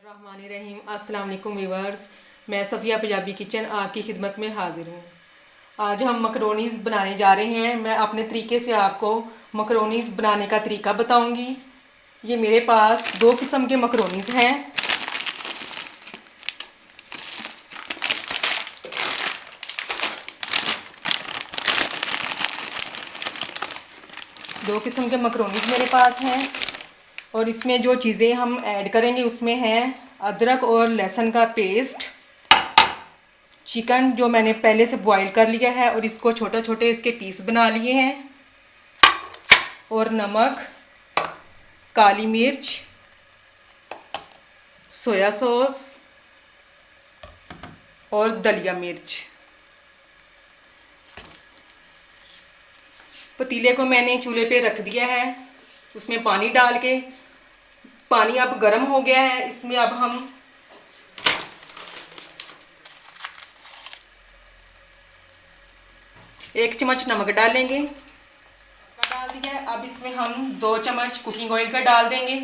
बिस्मिल्लाहिर्रहमानिर्रहीम। अस्सलाम वालेकुम व्यूअर्स, मैं सफ़िया पंजाबी किचन आपकी खिदमत में हाजिर हूँ। आज हम मकरोनीज़ बनाने जा रहे हैं। मैं अपने तरीके से आपको मकरोनीज़ बनाने का तरीका बताऊँगी। ये मेरे पास दो किस्म के मकरोनीज़ हैं। दो किस्म के मकरोनीज़ मेरे पास हैं और इसमें जो चीज़ें हम ऐड करेंगे उसमें हैं अदरक और लहसुन का पेस्ट, चिकन जो मैंने पहले से बॉईल कर लिया है और इसको छोटे छोटे इसके पीस बना लिए हैं, और नमक, काली मिर्च, सोया सॉस और दलिया मिर्च। पतीले को मैंने चूल्हे पे रख दिया है, उसमें पानी डाल के, पानी अब गर्म हो गया है। इसमें अब हम एक चम्मच नमक डालेंगे, डाल दिया है। अब इसमें हम 2 चम्मच कुकिंग ऑयल का डाल देंगे।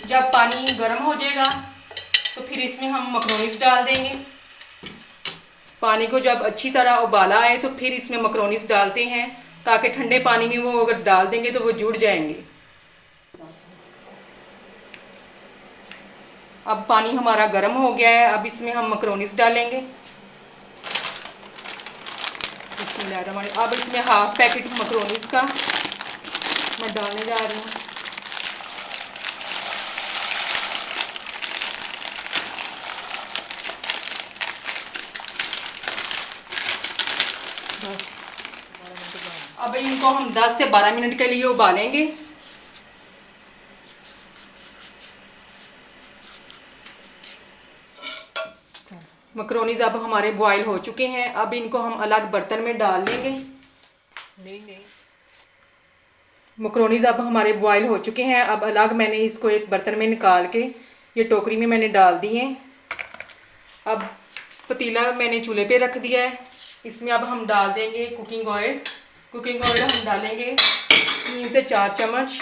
जब पानी गर्म हो जाएगा तो फिर इसमें हम मकरोनीज़ डाल देंगे। पानी को जब अच्छी तरह उबाला आए तो फिर इसमें मकरोनीज़ डालते हैं, ताकि ठंडे पानी में वो अगर डाल देंगे तो वो जुड़ जाएंगे। अब पानी हमारा गर्म हो गया है, अब इसमें हम मकरोनीज़ डालेंगे। अब इसमें हाफ पैकेट मकरोनीज़ का मैं डालने जा रही हूँ। अब इनको हम 10 से 12 मिनट के लिए उबालेंगे। मकरोनीज़ अब हमारे बॉईल हो चुके हैं। अब इनको हम अलग बर्तन में डाल लेंगे। मकरोनीज़ अब हमारे बॉईल हो चुके हैं। अब अलग मैंने इसको एक बर्तन में निकाल के ये टोकरी में मैंने डाल दिए। अब पतीला मैंने चूल्हे पे रख दिया है। इसमें अब हम डाल देंगे कुकिंग ऑयल। कुकिंग ऑयल हम डालेंगे 3 से 4 चम्मच।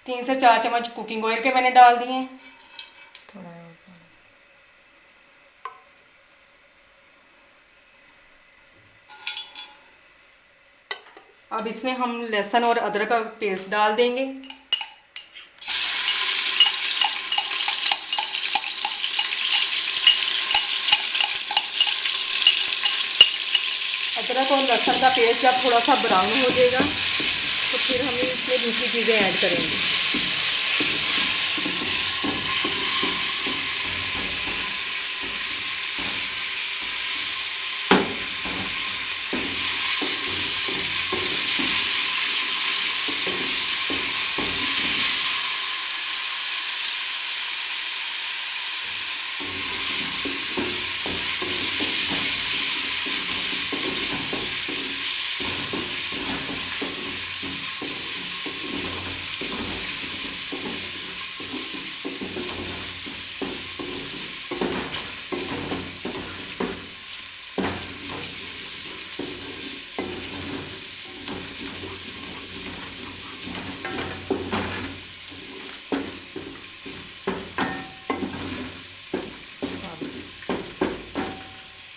तीन से 4 चम्मच कुकिंग ऑयल के मैंने डाल दिए। अब इसमें हम लहसुन और अदरक का पेस्ट डाल देंगे। अदरक और लहसुन का पेस्ट जब थोड़ा सा ब्राउन हो जाएगा तो फिर हम इसमें दूसरी चीज़ें ऐड करेंगे।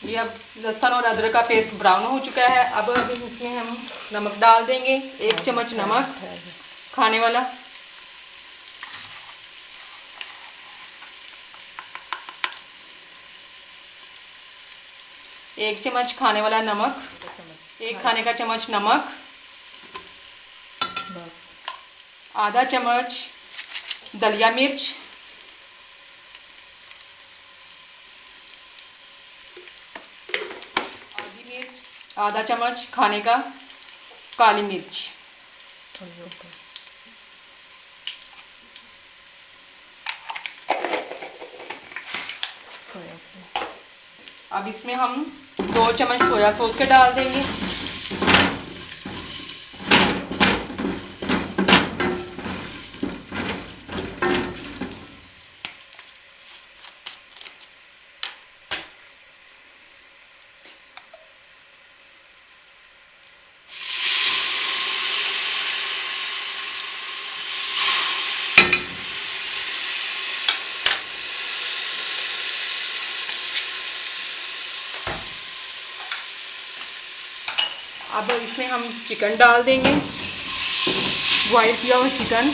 ये अब लहसुन और अदरक का पेस्ट ब्राउन हो चुका है। अब इसमें हम नमक डाल देंगे, 1 चम्मच नमक खाने वाला। एक चम्मच खाने वाला नमक, 1 खाने का चम्मच नमक, आधा चम्मच दलिया मिर्च, आधा चम्मच खाने का काली मिर्च, अब इसमें हम 2 चम्मच सोया सॉस के डाल देंगे। अब इसमें हम चिकन डाल देंगे, बॉयल किया हुआ चिकन।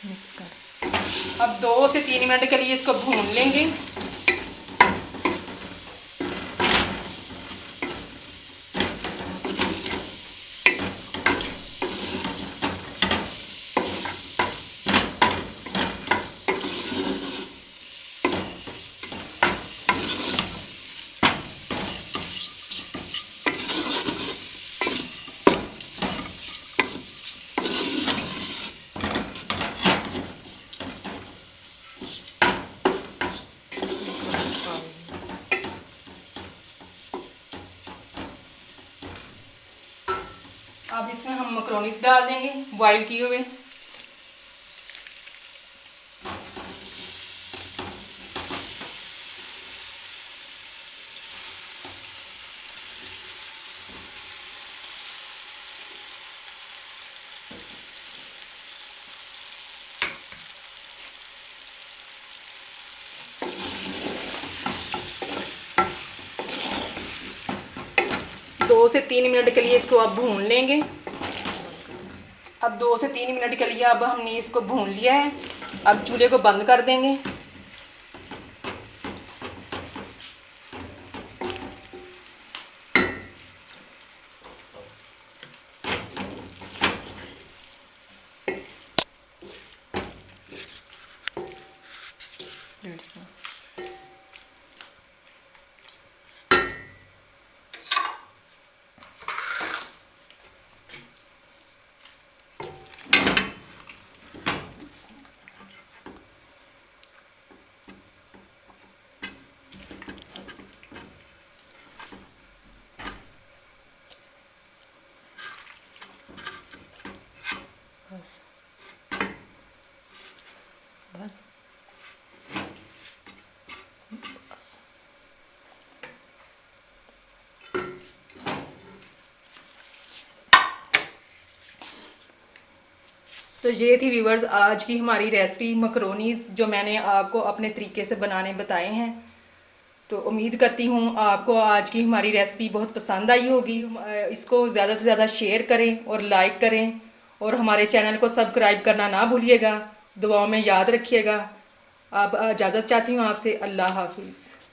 मिक्स कर अब 2 से 3 मिनट के लिए इसको भून लेंगे। अब इसमें हम मैक्रोनीस डाल देंगे बॉईल किए हुए। दो से 3 मिनट के लिए इसको अब भून लेंगे। अब 2 से 3 मिनट के लिए अब हमने इसको भून लिया है। अब चूल्हे को बंद कर देंगे। बस बस बस। तो ये थी व्यूवर्स आज की हमारी रेसिपी मकरोनीज़, जो मैंने आपको अपने तरीके से बनाने बताए हैं। तो उम्मीद करती हूँ आपको आज की हमारी रेसिपी बहुत पसंद आई होगी। इसको ज़्यादा से ज़्यादा शेयर करें और लाइक करें, और हमारे चैनल को सब्सक्राइब करना ना भूलिएगा। दुआओं में याद रखिएगा। अब इजाज़त चाहती हूँ आपसे। अल्लाह हाफिज़।